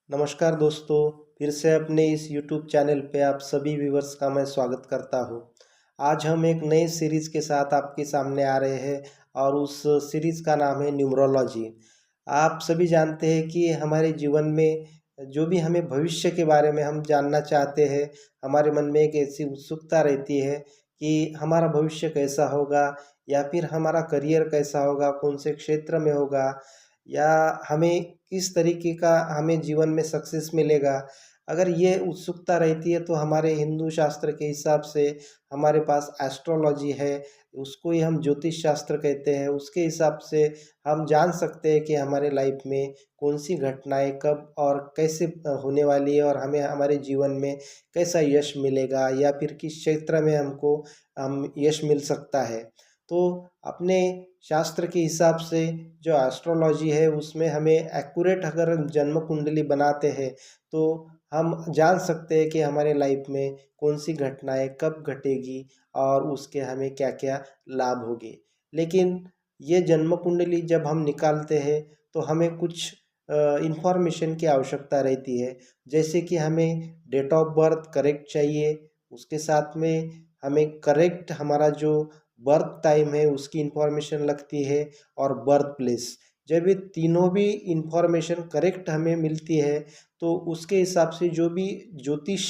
नमस्कार दोस्तों, फिर से अपने इस YouTube चैनल पे आप सभी व्यूवर्स का मैं स्वागत करता हूँ। आज हम एक नए सीरीज़ के साथ आपके सामने आ रहे हैं और उस सीरीज़ का नाम है न्यूमरोलॉजी। आप सभी जानते हैं कि हमारे जीवन में जो भी हमें भविष्य के बारे में हम जानना चाहते हैं, हमारे मन में एक ऐसी उत्सुकता रहती है कि हमारा भविष्य कैसा होगा या फिर हमारा करियर कैसा होगा, कौन से क्षेत्र में होगा या हमें किस तरीके का हमें जीवन में सक्सेस मिलेगा। अगर ये उत्सुकता रहती है तो हमारे हिंदू शास्त्र के हिसाब से हमारे पास एस्ट्रोलॉजी है, उसको ही हम ज्योतिष शास्त्र कहते हैं। उसके हिसाब से हम जान सकते हैं कि हमारे लाइफ में कौन-सी घटनाएँ कब और कैसे होने वाली है और हमें हमारे जीवन में कैसा यश मिलेगा या फिर किस क्षेत्र में हमको यश मिल सकता है। तो अपने शास्त्र के हिसाब से जो एस्ट्रोलॉजी है उसमें हमें एक्यूरेट अगर हम जन्म कुंडली बनाते हैं तो हम जान सकते हैं कि हमारे लाइफ में कौन सी घटनाएं कब घटेगी और उसके हमें क्या क्या लाभ होंगे। लेकिन ये जन्म कुंडली जब हम निकालते हैं तो हमें कुछ इंफॉर्मेशन की आवश्यकता रहती है। जैसे कि हमें डेट ऑफ बर्थ करेक्ट चाहिए, उसके साथ में हमें करेक्ट हमारा जो बर्थ टाइम है उसकी इंफॉर्मेशन लगती है और बर्थ प्लेस। जब ये तीनों भी इंफॉर्मेशन करेक्ट हमें मिलती है तो उसके हिसाब से जो भी ज्योतिष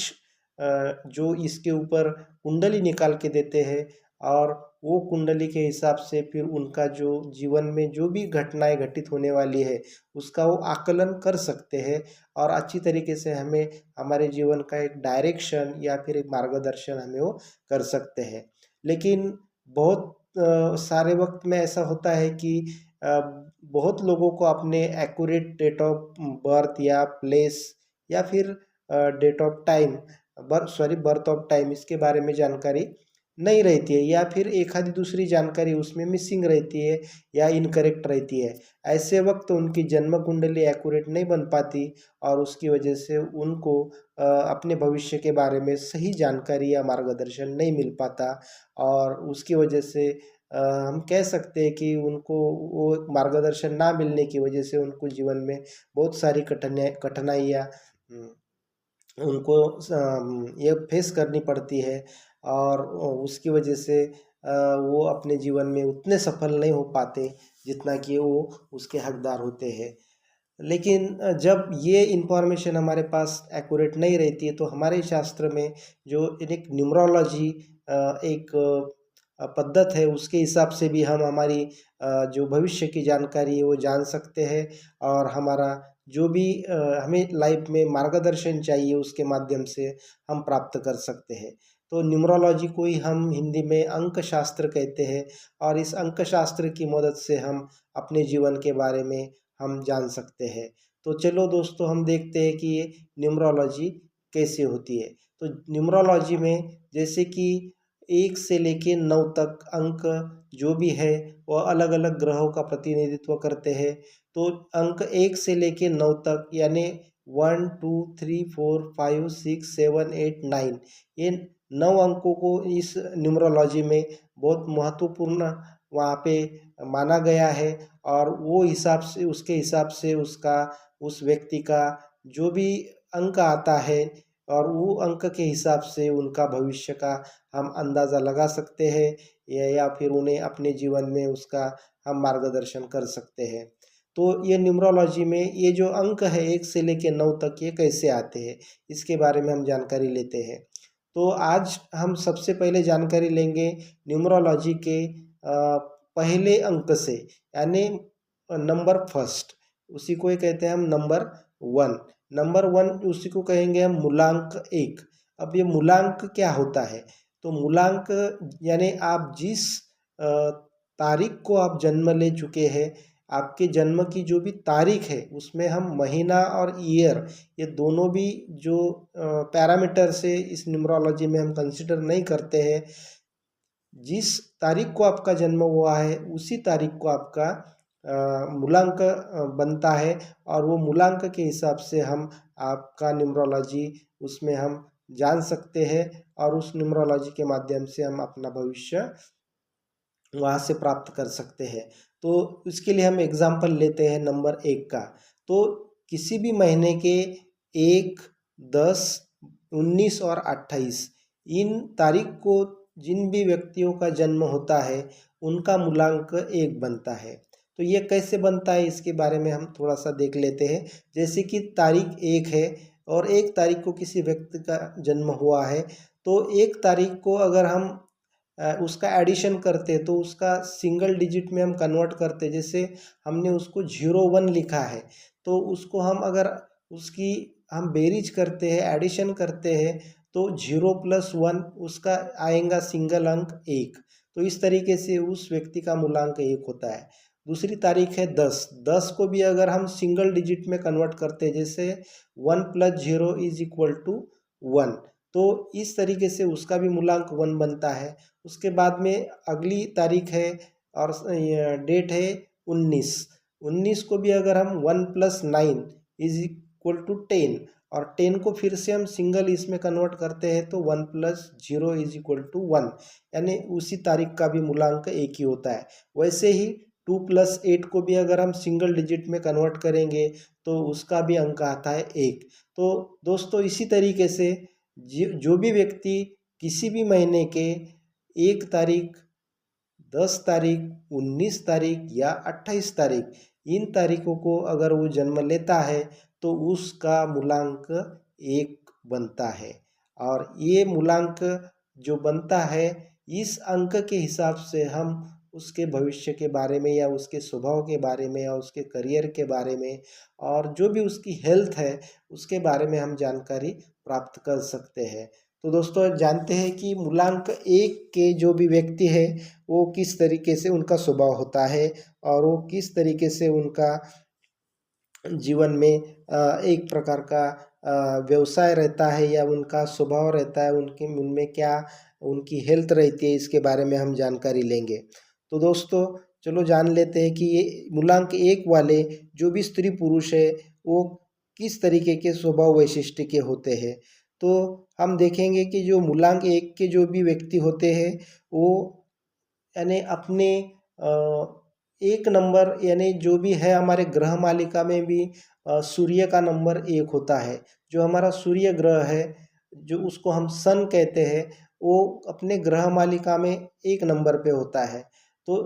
जो इसके ऊपर कुंडली निकाल के देते हैं और वो कुंडली के हिसाब से फिर उनका जो जीवन में जो भी घटनाएं घटित होने वाली है उसका वो आकलन कर सकते हैं और अच्छी तरीके से हमें हमारे जीवन का एक डायरेक्शन या फिर एक मार्गदर्शन हमें वो कर सकते हैं। लेकिन बहुत सारे वक्त में ऐसा होता है कि अ, बहुत लोगों को अपने एक्यूरेट डेट ऑफ बर्थ या प्लेस या फिर date of time birth of time इसके बारे में जानकारी नहीं रहती है या फिर एक आधी दूसरी जानकारी उसमें मिसिंग रहती है या इनकरेक्ट रहती है। ऐसे वक्त उनकी जन्म कुंडली एक्यूरेट नहीं बन पाती और उसकी वजह से उनको अपने भविष्य के बारे में सही जानकारी या मार्गदर्शन नहीं मिल पाता और उसकी वजह से हम कह सकते हैं कि उनको वो मार्गदर्शन ना मिलने की वजह से उनको जीवन में बहुत सारी कठिनाइयाँ उनको ये फेस करनी पड़ती है और उसकी वजह से वो अपने जीवन में उतने सफल नहीं हो पाते जितना कि वो उसके हकदार होते हैं। लेकिन जब ये इन्फॉर्मेशन हमारे पास एक्यूरेट नहीं रहती है तो हमारे शास्त्र में जो एक न्यूमरोलॉजी एक पद्धत है उसके हिसाब से भी हम हमारी जो भविष्य की जानकारी है वो जान सकते हैं और हमारा जो भी हमें लाइफ में मार्गदर्शन चाहिए उसके माध्यम से हम प्राप्त कर सकते हैं। तो न्यूमरोलॉजी को ही हम हिंदी में अंक शास्त्र कहते हैं और इस अंक शास्त्र की मदद से हम अपने जीवन के बारे में हम जान सकते हैं। तो चलो दोस्तों हम देखते हैं कि ये न्यूमरोलॉजी कैसे होती है। तो न्यूमरोलॉजी में जैसे कि 1 से लेके 9 तक अंक जो भी है वह अलग-अलग ग्रहों का प्रतिनिधित्व करते हैं। तो अंक 1 से लेके 9 तक यानी 1, 2, 3, 4, 5, 6, 7, 8, 9 ये 9 अंकों को इस न्यूमरोलॉजी में बहुत महत्वपूर्ण वहाँ पे माना गया है और वो हिसाब से उसके हिसाब से उसका उस व्यक्ति का जो भी अंक आता है और वो अंक के हिसाब से उनका भविष्य का हम अंदाज़ा लगा सकते हैं या फिर उन्हें अपने जीवन में उसका हम मार्गदर्शन कर सकते हैं। तो ये न्यूमरोलॉजी में ये जो अंक है 1 से लेके 9 तक ये कैसे आते हैं, इसके बारे में हम जानकारी लेते हैं। तो आज हम सबसे पहले जानकारी लेंगे न्यूमरोलॉजी के पहले अंक से यानी नंबर फर्स्ट उसी को ही कहते हैं हम नंबर 1। नंबर 1 उसी को कहेंगे हम मूलांक 1। अब ये मूलांक क्या होता है? तो मूलांक यानी आप जिस अ, तारीख को आप जन्म ले चुके हैं, आपके जन्म की जो भी तारीख है उसमें हम महीना और ईयर ये दोनों भी जो पैरामीटर से इस न्यूमरोलॉजी में हम कंसीडर नहीं करते हैं। जिस तारीख को आपका जन्म हुआ है उसी तारीख को आपका मूलांक बनता है और वो मूलांक के हिसाब से हम आपका न्यूमरोलॉजी उसमें हम जान सकते हैं और उस न्यूमरोलॉजी के माध्यम से हम अपना भविष्य वहाँ से प्राप्त कर सकते हैं। तो इसके लिए हम एग्ज़ाम्पल लेते हैं नंबर 1 का। तो किसी भी महीने के 1, 10, 19 और 28 इन तारीख को जिन भी व्यक्तियों का जन्म होता है उनका मूलांक 1 बनता है। तो ये कैसे बनता है इसके बारे में हम थोड़ा सा देख लेते हैं। जैसे कि तारीख 1 है और 1 तारीख को किसी व्यक्ति का जन्म हुआ है, तो 1 तारीख को अगर हम उसका एडिशन करते तो उसका सिंगल डिजिट में हम कन्वर्ट करते, जैसे हमने उसको 01 लिखा है तो उसको हम अगर उसकी हम बेरीज करते हैं, एडिशन करते हैं, तो 0 + 1 उसका आएगा सिंगल अंक 1। तो इस तरीके से उस व्यक्ति का मूलांक 1 होता है। दूसरी तारीख है 10। 10 को भी अगर हम सिंगल डिजिट में कन्वर्ट करते हैं, जैसे 1 + 0 = 1, तो इस तरीके से उसका भी मूलांक 1 बनता है। उसके बाद में अगली तारीख है और डेट है 19। 19 को भी अगर हम 1 + 9 = 10 और 10 को फिर से हम सिंगल इसमें कन्वर्ट करते हैं, तो 1 + 0 = 1, यानी उसी तारीख का भी मूलांक 1 ही होता है। वैसे ही 2 + 8 को भी अगर हम सिंगल डिजिट में कन्वर्ट करेंगे तो उसका भी अंक आता है 1। तो दोस्तों इसी तरीके से जो भी व्यक्ति किसी भी महीने के 1 तारीख, 10 तारीख, 19 तारीख या 28 तारीख इन तारीखों को अगर वो जन्म लेता है तो उसका मूलांक 1 बनता है। और ये मूलांक जो बनता है, इस अंक के हिसाब से हम उसके भविष्य के बारे में या उसके स्वभाव के बारे में या उसके करियर के बारे में और जो भी उसकी हेल्थ है उसके बारे में हम जानकारी प्राप्त कर सकते हैं। तो दोस्तों जानते हैं कि मूलांक 1 के जो भी व्यक्ति है वो किस तरीके से उनका स्वभाव होता है और वो किस तरीके से उनका जीवन में एक प्रकार का व्यवसाय रहता है या उनका स्वभाव रहता है, उनके उनमें क्या उनकी हेल्थ रहती है, इसके बारे में हम जानकारी लेंगे। तो दोस्तों चलो जान लेते हैं कि ये मूलांक 1 वाले जो भी स्त्री पुरुष है वो किस तरीके के स्वभाव वैशिष्ट्य के होते हैं। तो हम देखेंगे कि जो मूलांक 1 के जो भी व्यक्ति होते हैं वो यानी अपने एक नंबर, यानी जो भी है हमारे ग्रह मालिका में भी सूर्य का नंबर 1 होता है। जो हमारा सूर्य ग्रह है, जो उसको हम सन कहते हैं, वो अपने ग्रह मालिका में 1 नंबर पे होता है। तो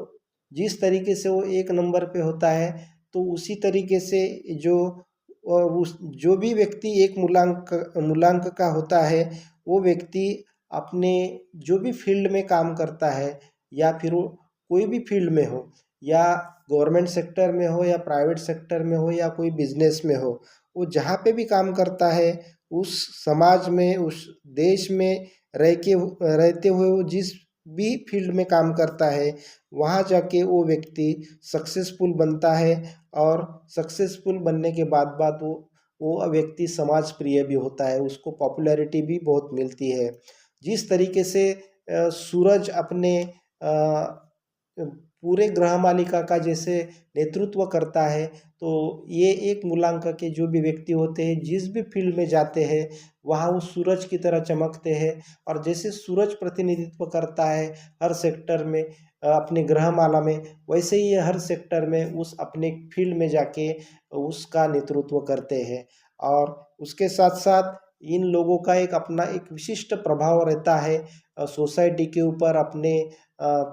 जिस तरीके से वो 1 नंबर पे होता है, तो उसी तरीके से जो उस जो भी व्यक्ति एक मूलांक का होता है, वो व्यक्ति अपने जो भी फील्ड में काम करता है या फिर वो कोई भी फील्ड में हो, या गवर्नमेंट सेक्टर में हो या प्राइवेट सेक्टर में हो या कोई बिजनेस में हो, वो जहाँ पे भी काम करता है उस समाज में, उस देश में रहते हुए वो जिस भी फील्ड में काम करता है वहाँ जाके वो व्यक्ति सक्सेसफुल बनता है। और सक्सेसफुल बनने के बाद वो व्यक्ति समाज प्रिय भी होता है, उसको पॉपुलैरिटी भी बहुत मिलती है। जिस तरीके से सूरज अपने पूरे ग्रह मालिका का जैसे नेतृत्व करता है, तो ये एक मूलांक के जो भी व्यक्ति होते हैं जिस भी फील्ड में जाते हैं वहाँ वो सूरज की तरह चमकते हैं। और जैसे सूरज प्रतिनिधित्व करता है हर सेक्टर में अपने ग्रहमाला में, वैसे ही ये हर सेक्टर में उस अपने फील्ड में जाके उसका नेतृत्व करते हैं। और उसके साथ साथ इन लोगों का एक अपना एक विशिष्ट प्रभाव रहता है सोसाइटी के ऊपर, अपने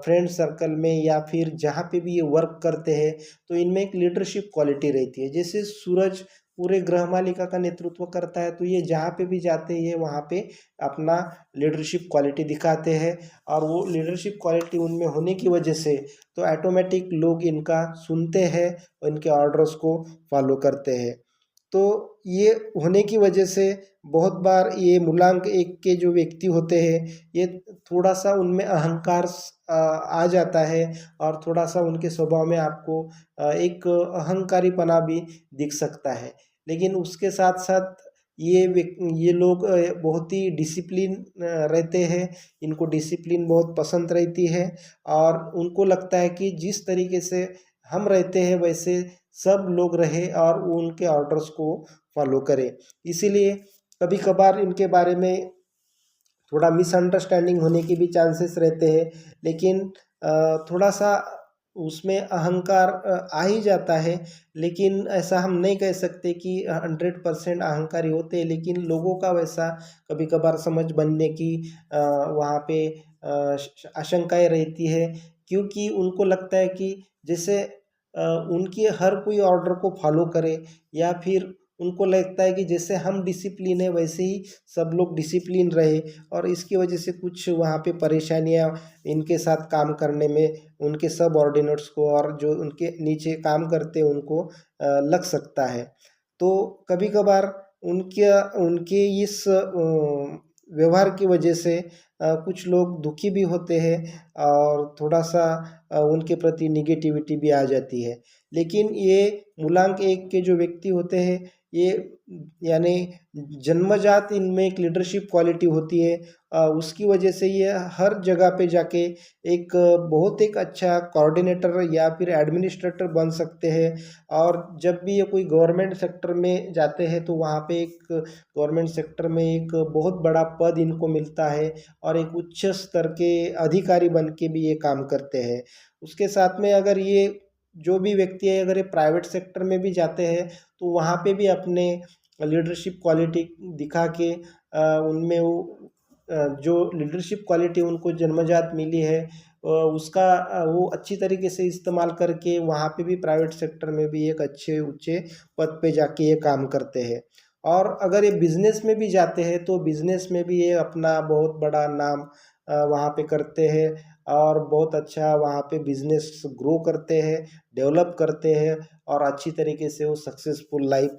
फ्रेंड सर्कल में या फिर जहाँ पे भी ये वर्क करते हैं, तो इनमें एक लीडरशिप क्वालिटी रहती है। जैसे सूरज पूरे ग्रहमालिका का नेतृत्व करता है, तो ये जहाँ पे भी जाते हैं वहाँ पे अपना लीडरशिप क्वालिटी दिखाते हैं। और वो लीडरशिप क्वालिटी उनमें होने की वजह से तो ऑटोमेटिक लोग इनका सुनते हैं और इनके ऑर्डर्स को फॉलो करते हैं। तो ये होने की वजह से बहुत बार ये मूलांक 1 के जो व्यक्ति होते हैं ये थोड़ा सा उनमें अहंकार आ जाता है और थोड़ा सा उनके स्वभाव में आपको एक अहंकारीपना भी दिख सकता है। लेकिन उसके साथ साथ ये लोग बहुत ही डिसिप्लिन रहते हैं, इनको डिसिप्लिन बहुत पसंद रहती है और उनको लगता है कि जिस तरीके से हम रहते हैं वैसे सब लोग रहे और वो उनके ऑर्डर्स को फॉलो करें। इसीलिए कभी कभार इनके बारे में थोड़ा मिसअंडरस्टैंडिंग होने के भी चांसेस रहते हैं। लेकिन थोड़ा सा उसमें अहंकार आ ही जाता है। लेकिन ऐसा हम नहीं कह सकते कि 100% अहंकारी होते हैं, लेकिन लोगों का वैसा कभी कभार समझ बनने की वहाँ पे आशंकाएं रहती है, क्योंकि उनको लगता है कि जैसे उनकी हर कोई ऑर्डर को फॉलो करे, या फिर उनको लगता है कि जैसे हम डिसिप्लिन है वैसे ही सब लोग डिसिप्लिन रहे, और इसकी वजह से कुछ वहाँ पे परेशानियाँ इनके साथ काम करने में उनके सब ऑर्डिनेट्स को और जो उनके नीचे काम करते हैं उनको लग सकता है। तो कभी कभार उनके उनके इस व्यवहार की वजह से कुछ लोग दुखी भी होते हैं, और थोड़ा सा उनके प्रति निगेटिविटी भी आ जाती है। लेकिन ये मूलांक एक के जो व्यक्ति होते हैं, ये यानी जन्मजात इनमें एक लीडरशिप क्वालिटी होती है। उसकी वजह से ये हर जगह पे जाके एक बहुत एक अच्छा कोऑर्डिनेटर या फिर एडमिनिस्ट्रेटर बन सकते हैं। और जब भी ये कोई गवर्नमेंट सेक्टर में जाते हैं तो वहाँ पे एक गवर्नमेंट सेक्टर में एक बहुत बड़ा पद इनको मिलता है, और एक उच्च स्तर के अधिकारी बन के भी ये काम करते हैं। उसके साथ में अगर ये जो भी व्यक्ति है अगर ये प्राइवेट सेक्टर में भी जाते हैं तो वहाँ पे भी अपने लीडरशिप क्वालिटी दिखा के उनमें वो जो लीडरशिप क्वालिटी उनको जन्मजात मिली है उसका वो अच्छी तरीके से इस्तेमाल करके वहाँ पे भी प्राइवेट सेक्टर में भी एक अच्छे ऊंचे पद पे जाके ये काम करते हैं। और अगर ये बिजनेस में भी जाते हैं तो बिजनेस में भी ये अपना बहुत बड़ा नाम वहाँ पे करते हैं, और बहुत अच्छा वहाँ पे बिजनेस ग्रो करते हैं, डेवलप करते हैं, और अच्छी तरीके से वो सक्सेसफुल लाइफ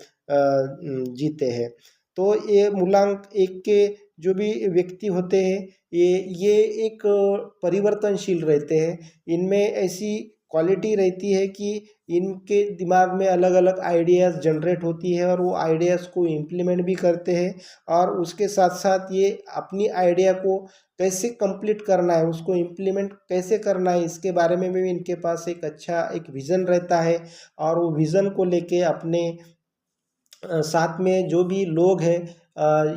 जीते हैं। तो ये मूलांक एक के जो भी व्यक्ति होते हैं, ये एक परिवर्तनशील रहते हैं। इनमें ऐसी क्वालिटी रहती है कि इनके दिमाग में अलग अलग आइडियाज़ जनरेट होती है, और वो आइडियाज़ को इम्प्लीमेंट भी करते हैं। और उसके साथ साथ ये अपनी आइडिया को कैसे कंप्लीट करना है, उसको इम्प्लीमेंट कैसे करना है, इसके बारे में भी इनके पास एक अच्छा एक विज़न रहता है। और वो विज़न को लेके अपने साथ में जो भी लोग हैं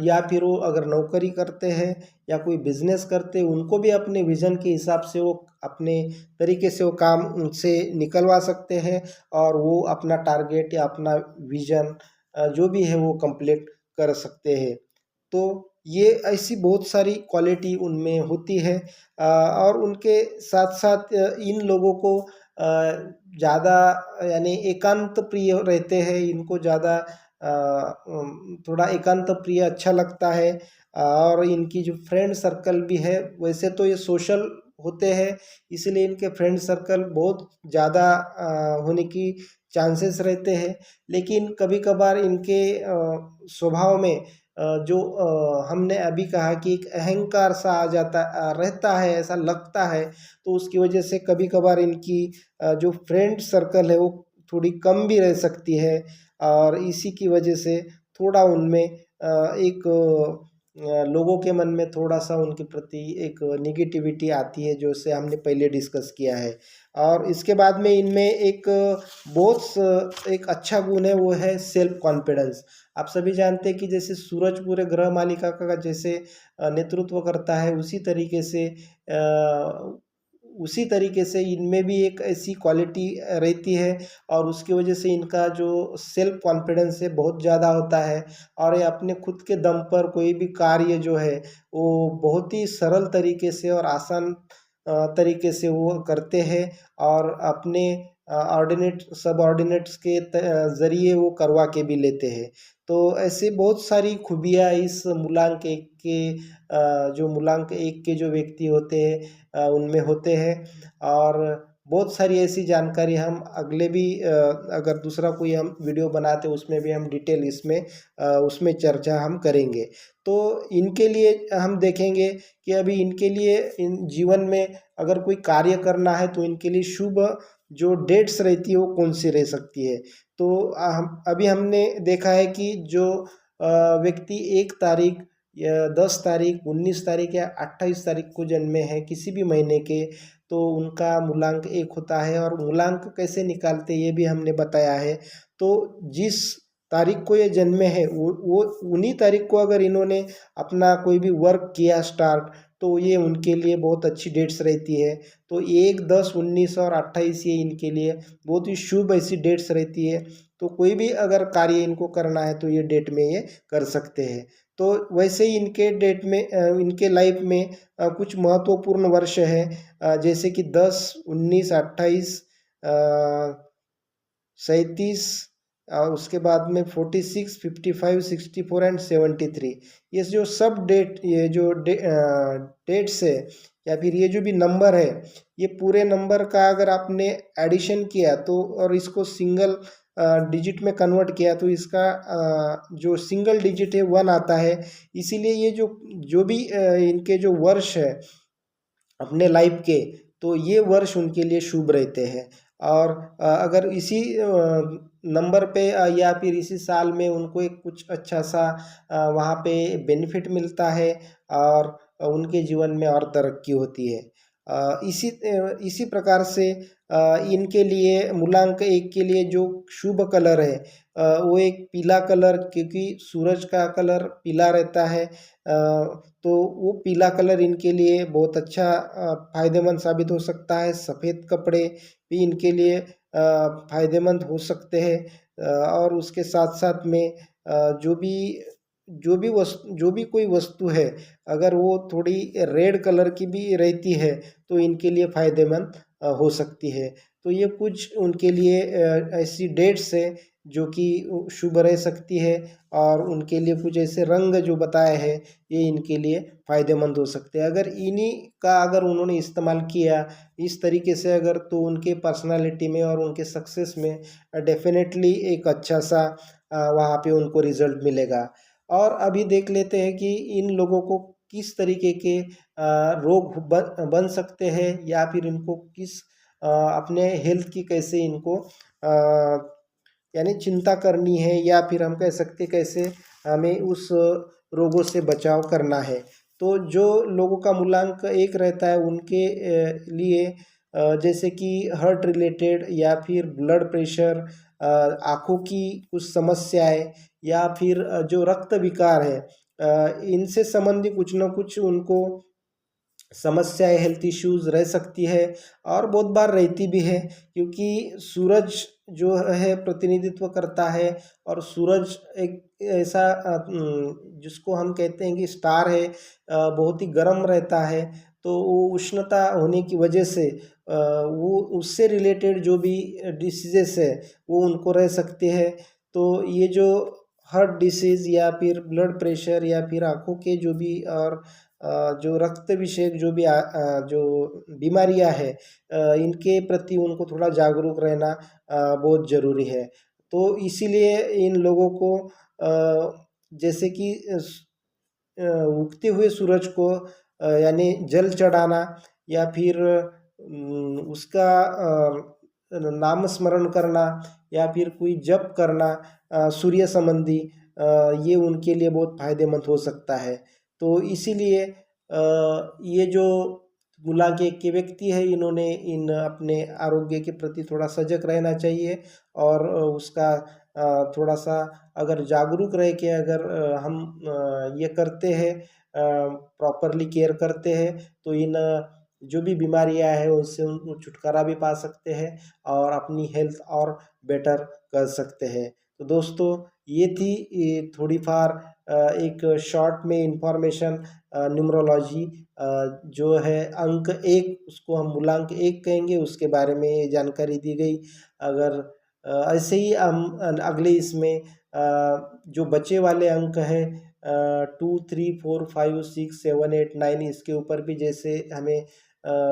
या फिर वो अगर नौकरी करते हैं या कोई बिजनेस करते हैं, उनको भी अपने विज़न के हिसाब से वो अपने तरीके से वो काम उनसे निकलवा सकते हैं, और वो अपना टारगेट या अपना विज़न जो भी है वो कंप्लीट कर सकते हैं। तो ये ऐसी बहुत सारी क्वालिटी उनमें होती है। और उनके साथ साथ इन लोगों को ज़्यादा यानी एकांत प्रिय रहते हैं, इनको ज़्यादा थोड़ा एकांत प्रिय अच्छा लगता है। और इनकी जो फ्रेंड सर्कल भी है, वैसे तो ये सोशल होते हैं, इसलिए इनके फ्रेंड सर्कल बहुत ज़्यादा होने की चांसेस रहते हैं। लेकिन कभी कभार इनके स्वभाव में जो हमने अभी कहा कि एक अहंकार सा आ जाता रहता है, ऐसा लगता है, तो उसकी वजह से कभी कभार इनकी जो फ्रेंड सर्कल है वो थोड़ी कम भी रह सकती है। और इसी की वजह से थोड़ा उनमें एक लोगों के मन में थोड़ा सा उनके प्रति एक निगेटिविटी आती है, जो से हमने पहले डिस्कस किया है। और इसके बाद में इनमें एक एक अच्छा गुण है, वो है सेल्फ कॉन्फिडेंस। आप सभी जानते हैं कि जैसे सूरज पूरे ग्रह मालिका का जैसे नेतृत्व करता है, उसी तरीके से इनमें भी एक ऐसी क्वालिटी रहती है, और उसकी वजह से इनका जो सेल्फ कॉन्फिडेंस है बहुत ज़्यादा होता है। और ये अपने खुद के दम पर कोई भी कार्य जो है वो बहुत ही सरल तरीके से और आसान तरीके से वो करते हैं, और अपने ऑर्डिनेट सब ऑर्डिनेट्स के ज़रिए वो करवा के भी लेते हैं। तो ऐसे बहुत सारी खूबियाँ इस मूलांक एक के जो मूलांक एक के जो व्यक्ति होते हैं उनमें होते हैं। और बहुत सारी ऐसी जानकारी हम अगले भी अगर दूसरा कोई हम वीडियो बनाते उसमें भी हम डिटेल इसमें उसमें चर्चा हम करेंगे। तो इनके लिए हम देखेंगे कि अभी इनके लिए इन जीवन में अगर कोई कार्य करना है तो इनके लिए शुभ जो डेट्स रहती है वो कौन सी रह सकती है। तो हम अभी हमने देखा है कि जो व्यक्ति 1 तारीख या 10 तारीख 19 तारीख या 28 तारीख को जन्मे हैं किसी भी महीने के, तो उनका मूलांक 1 होता है। और मूलांक कैसे निकालते ये भी हमने बताया है। तो जिस तारीख को ये जन्मे हैं वो उन्हीं तारीख को अगर इन्होंने अपना कोई भी वर्क किया स्टार्ट, तो ये उनके लिए बहुत अच्छी डेट्स रहती है। तो 1, 10, 19 और 28 ये इनके लिए बहुत ही शुभ ऐसी डेट्स रहती है। तो कोई भी अगर कार्य इनको करना है तो ये डेट में ये कर सकते हैं। तो वैसे ही इनके डेट में इनके लाइफ में कुछ महत्वपूर्ण वर्ष है, जैसे कि 10, 19, 28, 37, और उसके बाद में 46, 55, 64 एंड 73। ये जो सब डेट, ये जो डेट्स है या फिर ये जो भी नंबर है, ये पूरे नंबर का अगर आपने एडिशन किया तो और इसको सिंगल डिजिट में कन्वर्ट किया तो इसका जो सिंगल डिजिट है 1 आता है। इसीलिए ये जो जो भी इनके जो वर्ष है अपने लाइफ के, तो ये वर्ष उनके लिए शुभ रहते हैं। और अगर इसी नंबर पे या फिर इसी साल में उनको एक कुछ अच्छा सा वहाँ पे बेनिफिट मिलता है और उनके जीवन में और तरक्की होती है। इसी प्रकार से इनके लिए मूलांक 1 के लिए जो शुभ कलर है वो एक पीला कलर, क्योंकि सूरज का कलर पीला रहता है, तो वो पीला कलर इनके लिए बहुत अच्छा फायदेमंद साबित हो सकता है। सफ़ेद कपड़े भी इनके लिए फायदेमंद हो सकते हैं। और उसके साथ साथ में जो भी कोई वस्तु है, अगर वो थोड़ी रेड कलर की भी रहती है तो इनके लिए फायदेमंद हो सकती है। तो ये कुछ उनके लिए ऐसी डेट्स है जो कि शुभ रह सकती है, और उनके लिए कुछ ऐसे रंग जो बताए हैं ये इनके लिए फ़ायदेमंद हो सकते हैं। अगर इन्हीं का अगर उन्होंने इस्तेमाल किया इस तरीके से, अगर तो उनके पर्सनालिटी में और उनके सक्सेस में डेफिनेटली एक अच्छा सा वहाँ पे उनको रिज़ल्ट मिलेगा। और अभी देख लेते हैं कि इन लोगों को किस तरीके के रोग बन सकते हैं, या फिर इनको किस अपने हेल्थ की कैसे इनको यानी चिंता करनी है, या फिर हम कह सकते हैं कैसे हमें उस रोगों से बचाव करना है। तो जो लोगों का मूलांक 1 रहता है उनके लिए जैसे कि हार्ट रिलेटेड या फिर ब्लड प्रेशर, आँखों की कुछ समस्याएँ, या फिर जो रक्त विकार है, इनसे संबंधी कुछ न कुछ उनको समस्याएँ, हेल्थ इश्यूज़ रह सकती है, और बहुत बार रहती भी है, क्योंकि सूरज जो है प्रतिनिधित्व करता है, और सूरज एक ऐसा जिसको हम कहते हैं कि स्टार है, बहुत ही गर्म रहता है। तो वो उष्णता होने की वजह से वो उससे रिलेटेड जो भी डिसीज़ेज़ है वो उनको रह सकते हैं। तो ये जो हार्ट डिसीज़ या फिर ब्लड प्रेशर या फिर आँखों के जो भी और जो रक्त विषयक जो भी जो बीमारियां है, इनके प्रति उनको थोड़ा जागरूक रहना बहुत ज़रूरी है। तो इसीलिए इन लोगों को जैसे कि उगते हुए सूरज को यानी जल चढ़ाना, या फिर उसका नाम स्मरण करना, या फिर कोई जप करना सूर्य संबंधी, ये उनके लिए बहुत फायदेमंद हो सकता है। तो इसीलिए ये जो गुलाग के व्यक्ति है, इन्होंने इन अपने आरोग्य के प्रति थोड़ा सजग रहना चाहिए, और उसका थोड़ा सा अगर जागरूक रह के अगर हम ये करते हैं, प्रॉपरली केयर करते हैं, तो इन जो भी बीमारियां हैं उससे उनको छुटकारा भी पा सकते हैं, और अपनी हेल्थ और बेटर कर सकते हैं। तो दोस्तों, ये थी ये थोड़ी फार एक शॉर्ट में इंफॉर्मेशन, न्यूमरोलॉजी जो है अंक 1, उसको हम मूलांक 1 कहेंगे, उसके बारे में ये जानकारी दी गई। अगर ऐसे ही हम अगले इसमें जो बचे वाले अंक हैं 2, 3, 4, 5, 6, 7, 8, 9, इसके ऊपर भी जैसे हमें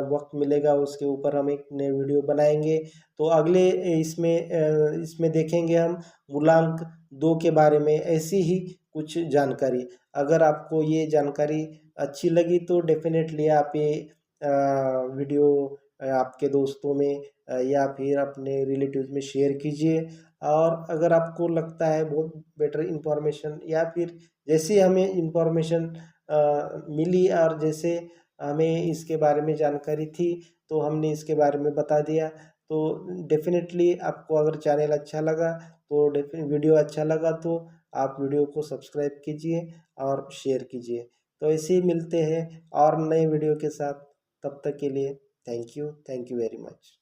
वक्त मिलेगा उसके ऊपर हम एक नए वीडियो बनाएंगे। तो अगले इसमें देखेंगे हम मूलांक 2 के बारे में ऐसी ही कुछ जानकारी। अगर आपको ये जानकारी अच्छी लगी तो डेफिनेटली आप ये वीडियो आपके दोस्तों में या फिर अपने रिलेटिव्स में शेयर कीजिए। और अगर आपको लगता है बहुत बेटर इन्फॉर्मेशन, या फिर जैसे हमें इन्फॉर्मेशन मिली और जैसे हमें इसके बारे में जानकारी थी तो हमने इसके बारे में बता दिया। तो डेफिनेटली आपको अगर चैनल अच्छा लगा तो वीडियो अच्छा लगा तो आप वीडियो को सब्सक्राइब कीजिए और शेयर कीजिए। तो ऐसे ही मिलते हैं और नए वीडियो के साथ। तब तक के लिए थैंक यू वेरी मच।